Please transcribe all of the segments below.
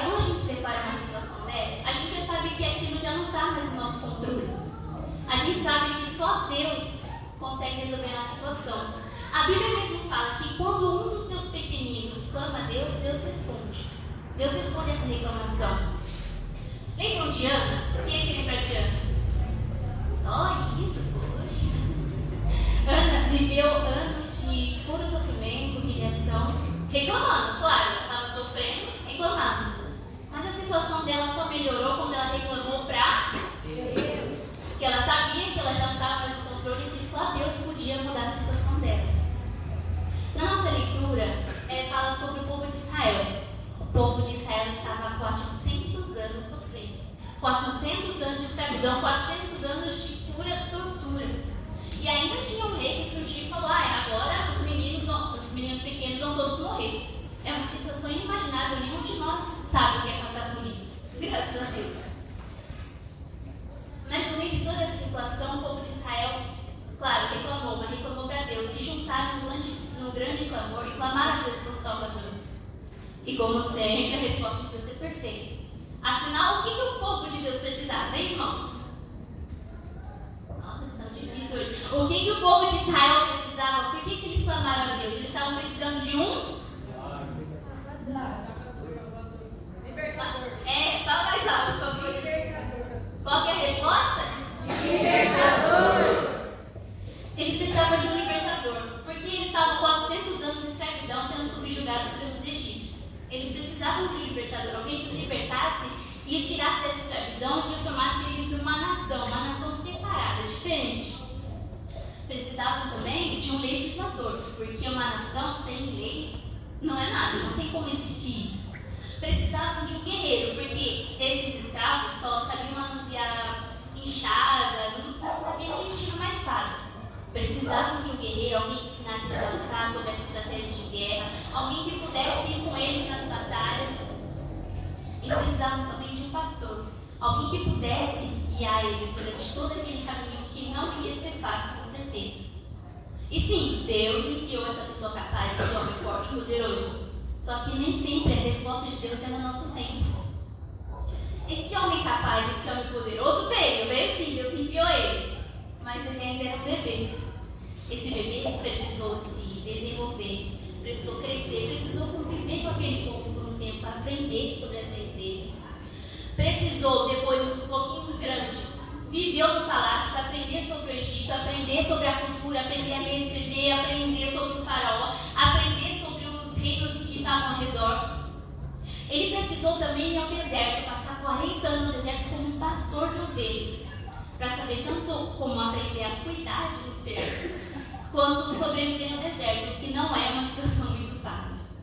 quando a gente se depara numa situação dessa, a gente já sabe que aquilo já não está mais no nosso controle. A gente sabe que só Deus consegue resolver a situação. A Bíblia mesmo fala que quando um dos seus pequeninos clama a Deus, Deus responde. Deus responde essa reclamação. Lembram de Ana? Quem é que lembra de Ana? Só isso, poxa. Ana viveu anos de puro sofrimento, humilhação, reclamando, claro, ela estava sofrendo, reclamando. Mas a situação dela só melhorou quando ela reclamou para Deus. Porque ela sabia que ela já não estava mais no controle e que só Deus podia mudar a situação dela. Na nossa leitura, fala sobre o povo de Israel. O povo de Israel estava há 400 anos sofrendo. 400 anos de escravidão, 400 anos de pura tortura. E ainda tinha um rei que surgiu e falou: agora os meninos pequenos vão todos morrer. É uma situação inimaginável, nenhum de nós sabe o que é passar por isso. Graças a Deus. Mas no meio de toda essa situação, o povo de Israel, claro, reclamou, mas reclamou para Deus. Se juntaram no grande clamor e clamaram a Deus por um Salvador. E como sempre, a resposta de Deus é perfeita. Afinal, o que o povo de Deus precisava, hein, irmãos? Nossa, isso é tão difícil hoje. O que o povo de Israel precisava? Por que eles clamaram a Deus? Eles estavam precisando de um libertador. Fala mais alto, por favor. Qual que é a resposta? Libertador. Eles precisavam de um libertador, porque eles estavam 400 anos de escravidão sendo subjugados pelos egípcios. Eles precisavam de um libertador, alguém que os libertasse e tirasse dessa escravidão e transformasse eles em uma nação separada, diferente. Precisavam também de um legislador, porque uma nação sem leis não é nada, não tem como existir isso. Precisavam de um guerreiro, porque esses escravos só sabiam manusear enxada, não sabiam nem mexer numa espada. Precisavam de um guerreiro, alguém que ensinasse eles a lutar sobre essa estratégia de guerra, alguém que pudesse ir com eles nas batalhas. E precisavam também de um pastor, alguém que pudesse guiar eles durante todo aquele caminho que não ia ser fácil, com certeza. E sim, Deus enviou essa pessoa capaz, esse homem forte, poderoso. Só que nem sempre a resposta de Deus é no nosso tempo. Esse homem capaz, esse homem poderoso veio sim, Deus enviou ele. Mas ele ainda era um bebê. Esse bebê precisou se desenvolver, precisou crescer, precisou conviver com aquele povo por um tempo, aprender sobre as leis deles. Precisou, depois um pouquinho grande, viveu no palácio para aprender sobre o Egito, aprender sobre a cultura, aprender a ler e escrever, aprender sobre o faraó, aprender sobre os reinos que estavam ao redor. Ele precisou também ir ao deserto, passar 40 anos no deserto como um pastor de ovelhas, para saber tanto como aprender a cuidar de um ser, quanto sobreviver no deserto, que não é uma situação muito fácil.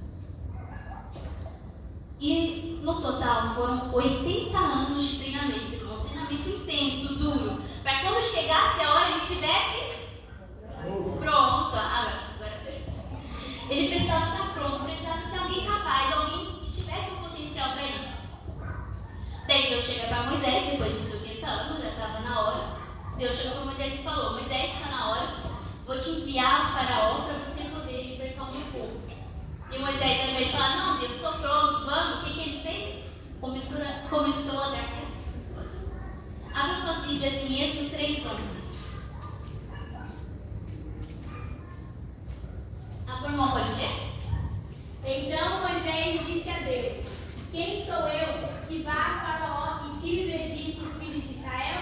E no total foram 80 anos de treinamento, irmãos, treinamento intenso, duro, para quando chegasse a hora ele estivesse pronto. Agora sim. Ele precisava estar pronto, precisava ser alguém capaz, alguém que tivesse um potencial para isso. Daí Deus chega para Moisés, depois de 80 anos, já estava na hora. Deus chegou para Moisés e falou: Moisés, está na hora, vou te enviar ao faraó para você poder libertar o meu povo. E Moisés, ao invés de falar: não, Deus, estou pronto, vamos, o que ele fez? Começou a dar desculpas. Abra suas Bíblias em Êxodo 3:11. A irmã pode ler? Então Moisés disse a Deus: quem sou eu que vá a Faraó e tire do Egito os filhos de Israel?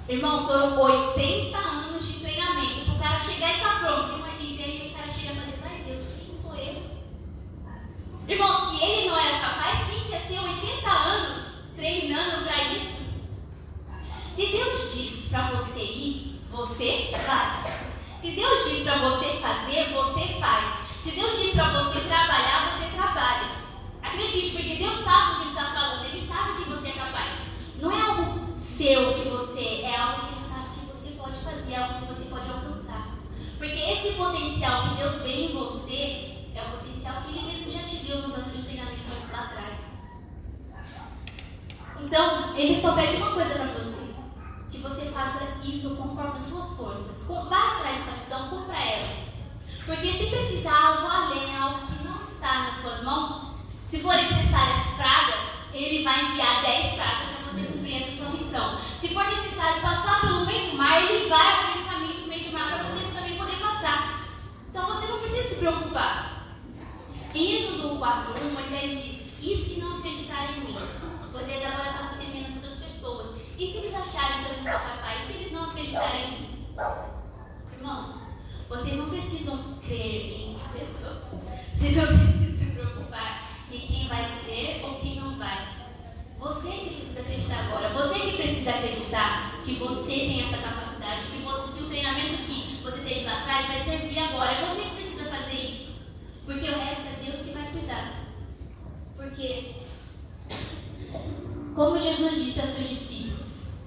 Irmãos, foram 80 anos de treinamento para o cara chegar e estar pronto. E daí o cara chega para Deus: ai Deus, quem sou eu? Irmão, se ele não era capaz, quem ia ser 80 anos treinando para isso? Se Deus diz para você ir, você vai. Se Deus diz para você fazer, você faz. Se Deus diz para você trabalhar, você trabalha. Acredite, porque Deus sabe o que Ele está falando. Ele sabe que você é capaz. Não é algo seu que você é algo que Ele sabe que você pode fazer, algo que você pode alcançar. Porque esse potencial que Deus vê em você é o potencial que Ele mesmo já te deu nos anos de treinamento lá atrás. Então, Ele só pede uma coisa para você: que você faça isso conforme as suas forças. Vá atrás dessa missão, cumpra ela. Porque se precisar algo além, algo que não está nas suas mãos, se forem necessárias pragas, preocupar. Em Êxodo 4:1, Moisés diz: e se não acreditarem em mim? Moisés agora estava temendo as outras pessoas. E se eles acharem que eu não sou capaz? E se eles não acreditarem em mim? Irmãos, vocês não precisam crer em Deus. Vocês não precisam se preocupar em quem vai crer ou quem não vai. Você que precisa acreditar agora. Você que precisa acreditar que você tem essa capacidade, que o treinamento que você teve lá atrás vai servir agora. É você que precisa fazer isso. Porque o resto é Deus que vai cuidar. Porque, como Jesus disse aos seus discípulos,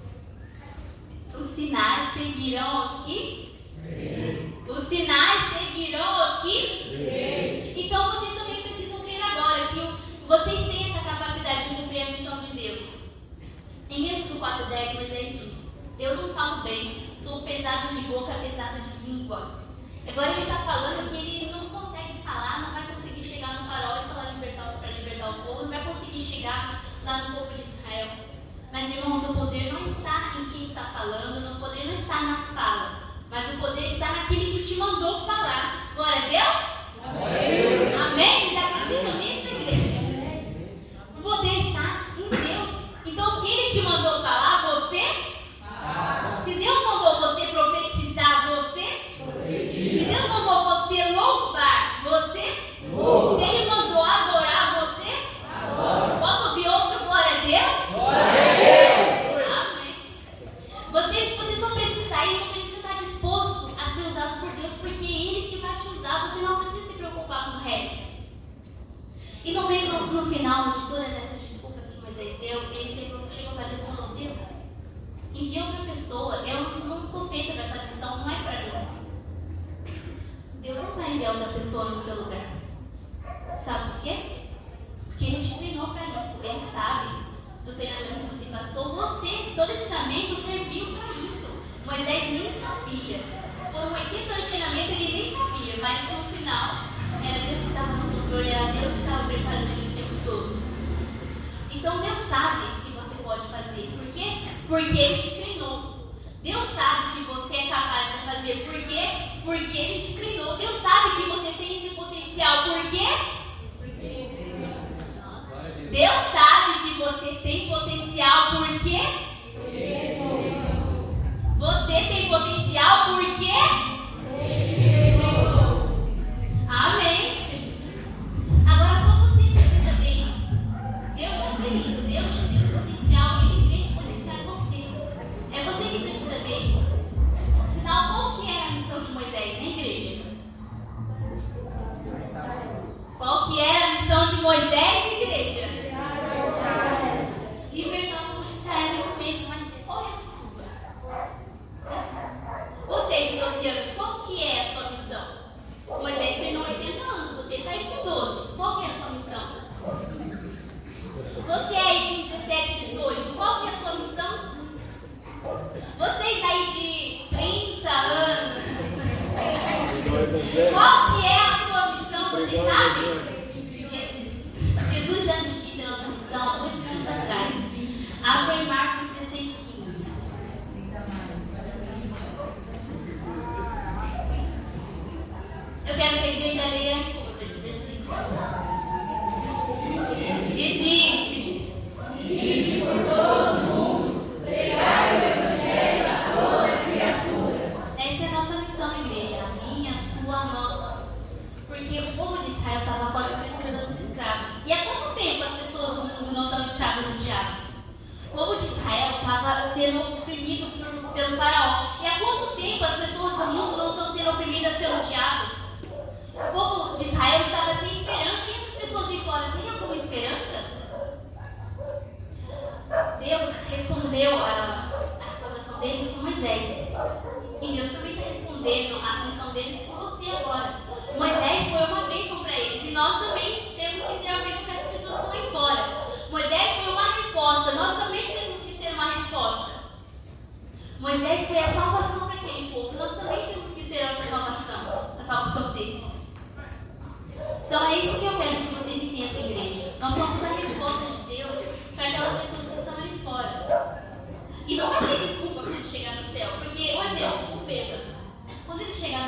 os sinais seguirão aos que creem. Os sinais seguirão aos que creem. Então vocês também precisam crer agora que vocês têm essa capacidade de cumprir a missão de Deus. Em Êxodo 4:10, Moisés diz: eu não falo bem, sou pesado de boca, pesado de língua. Agora ele está falando que ele não consegue falar, não vai conseguir chegar no faraó e falar para libertar o povo, não vai conseguir chegar lá no povo de Israel. Mas, irmãos, o poder não está em quem está falando, o poder não está na fala, mas o poder está naquele que te mandou falar. Glória a Deus? Amém? Amém? Vocês acreditam nisso, igreja? O poder está em Deus. Então, se Ele te mandou falar, você? Se Deus mandou você profetizar, você? Se Deus mandou você louvar, você? Se Ele mandou adorar, você? Posso ouvir outro glória a Deus? Glória a Deus! Amém. Você só precisa ir, só precisa estar disposto a ser usado por Deus, porque é Ele que vai te usar. Você não precisa se preocupar com o resto. E no final de todas essas desculpas que Moisés deu, ele chegou para Deus e falou: Deus, envia outra pessoa. Eu não sou feita para essa missão, não é para mim. Deus não vai enviar outra pessoa no seu lugar. Sabe por quê? Porque Ele te treinou para isso. Ele sabe do treinamento que você passou. Todo esse treinamento serviu para isso. Moisés nem sabia. Foram 80 anos de treinamento, ele nem sabia. Mas no final, era Deus que estava no controle, era Deus que estava preparando ele esse tempo todo. Então Deus sabe o que você pode fazer. Por quê? Porque Ele te treinou. Deus sabe que você é capaz de fazer. Por quê? Porque Ele te treinou. Deus sabe que você tem esse potencial. Por quê? Deus sabe que você tem potencial. Por quê? Você tem potencial por quê? Amém. Agora só você precisa ver isso. Deus já vê isso. Deus te deu esse potencial e Ele vê esse potencial em você. É você que precisa ver isso. Afinal, qual que era a missão de Moisés, hein, igreja? Qual que era a missão de Moisés, igreja? Libertar o povo de Israel, isso mesmo, mas qual é a sua? Você de 12 anos, qual que é a sua missão? Moisés treinou 80 anos, você está aí com 12. Qual que é a sua missão? Você aí com 17, 18, qual que é a sua missão? Vocês aí de 30 anos, qual que é a sua missão? Vocês sabem? Jesus já nos disse a nossa missão há 2 anos atrás. Abra em Marcos 16:15. Eu quero que a igreja leia esse versículo. E disse: ide por todo mundo, pregai o evangelho a toda criatura. Essa é a nossa missão, igreja. A minha, a sua, a nossa. Porque o povo de Israel estava há 400 anos escravos. E há quanto tempo as pessoas do mundo não são escravas do diabo? O povo de Israel estava sendo oprimido pelo faraó. E há quanto tempo as pessoas do mundo não estão sendo oprimidas pelo diabo? O povo de Israel estava sem esperança. E essas pessoas de fora têm alguma esperança? Deus respondeu a reclamação deles com Moisés. E Deus também está respondendo a missão deles com você agora. Moisés foi uma bênção para eles. E nós também temos que ser uma bênção para essas pessoas que estão aí fora. Moisés foi uma resposta. Nós também temos que ser uma resposta. Moisés foi a salvação para aquele povo. Nós também temos que ser essa salvação. A salvação deles. Então é isso que eu quero que vocês entendam, igreja. Nós somos a resposta de Deus para aquelas pessoas que estão ali fora. E não vai ter desculpa quando ele chegar no céu. Porque, por exemplo, o bêbado, quando ele chegar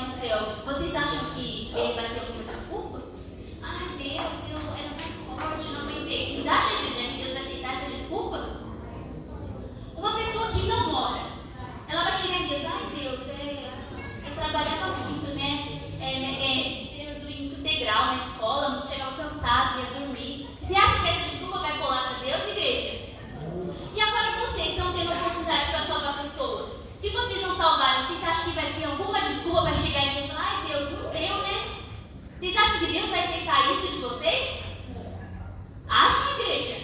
Vocês acham que Deus vai aceitar isso de vocês? Acham, igreja?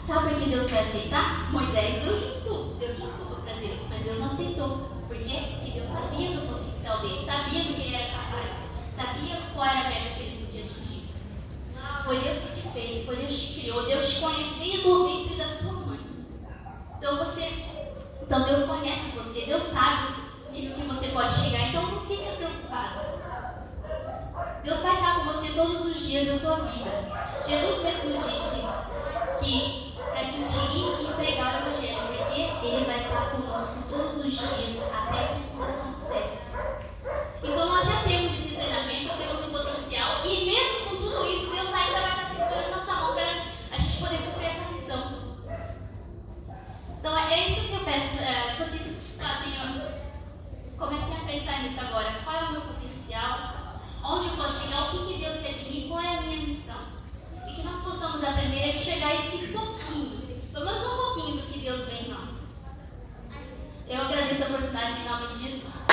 Sabe por que Deus vai aceitar? Moisés deu desculpa para Deus, mas Deus não aceitou. Por quê? Porque Deus sabia do potencial dele, sabia do que ele era capaz, sabia qual era a meta que ele podia atingir. Foi Deus que te fez, foi Deus que te criou, Deus te conhece desde o ventre da sua mãe. Então Deus conhece você, Deus sabe o nível que você pode chegar, então não fica preocupado. Deus vai estar com você todos os dias da sua vida. Jesus mesmo disse que para a gente ir e pregar o Evangelho, porque Ele vai estar conosco todos os dias, até a consumação dos séculos. Então nós já temos esse treinamento, temos um potencial, e mesmo com tudo isso, Deus ainda vai estar segurando nossa mão para a gente poder cumprir essa missão. Então é isso que eu peço que vocês comecem a pensar nisso agora. Qual é o meu potencial? Onde eu posso chegar? O que Deus quer de mim? Qual é a minha missão? E que nós possamos aprender a enxergar esse pouquinho, pelo menos um pouquinho do que Deus vê em nós. Eu agradeço a oportunidade em nome de Jesus.